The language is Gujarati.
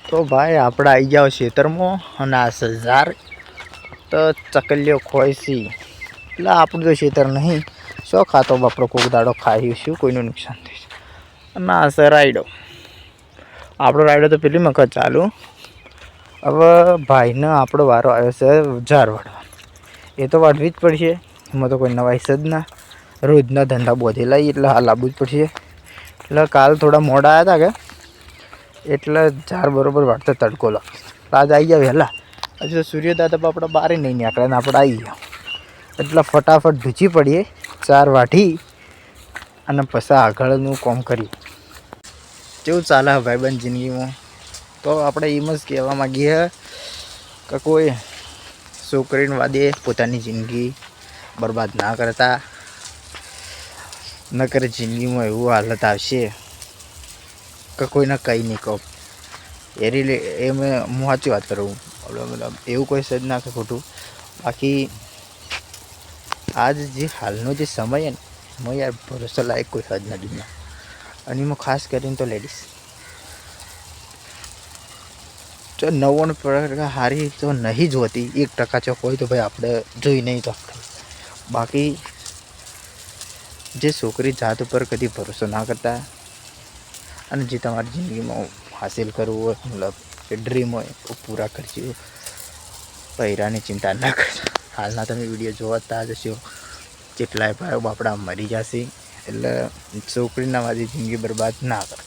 તો ભાઈ આપણે આવી જાઓ ખેતરમાં અને આ સજાર તો ચકલીઓ ખોઈશી એટલે આપણું તો ખેતર નહીં શો ખાતો બાપડો કોક દાડો ખાઈશું કોઈનું નુકસાન થઈશ અને આ સર રાયડો આપણો રાયડો તો પેલી વખત ચાલુ હવે ભાઈને આપણો વારો આવ્યો છે ઝાર વાળવાનો એ તો વાળવી જ પડશે એમાં તો કોઈ નવાઈશ જ ના રોજના ધંધા બોધેલા એટલે હાલ આવવું જ પડશે એટલે કાલ થોડા મોડા આવ્યા હતા કે એટલે ઝાર બરોબર વાળતો તડકો લાગે આજ આવી ગયા વહેલા હજુ તો સૂર્યોદય આપણે બહાર નહીં નીકળે ને આપણે આવી ગયા એટલે ફટાફટ ધૂચી પડીએ ચાર વાઢી અને પછી આગળનું કામ કરીએ કેવું ચાલે ભાઈબંધ જિંદગીમાં તો આપણે એમ જ કહેવા માગીએ કે કોઈ છોકરીને વાદે પોતાની જિંદગી બરબાદ ના કરતા ન કરે જિંદગીમાં એવું હાલત આવશે કે કોઈને કંઈ નહીં કહો એ મેં હું સાચી વાત કરું મતલબ એવું કોઈ સજ ના કે ખોટું બાકી આજ જે હાલનો જે સમય ને એમાં યાર ભરોસો લાયક કોઈ હદ નથી દુનિયા અને એમાં ખાસ કરીને તો લેડીઝ જો 99% હારી તો નહીં જ હોતી 1% ચોક હોય તો ભાઈ આપણે જોઈ નહીં તો આપણે બાકી જે છોકરી જાત ઉપર કદી ભરોસો ના કરતા અને જે તમારી જિંદગીમાં હાસિલ કરવું હોય મતલબ કે ડ્રીમ હોય એ પૂરા કરજો પહેરાની ચિંતા ના કરજો હાલના તમે વિડીયો જોતા જશો કેટલાય ભાઈઓ બાપડા મરી જશે એટલે છોકરીના વાદી જિંદગી બરબાદ ના કરો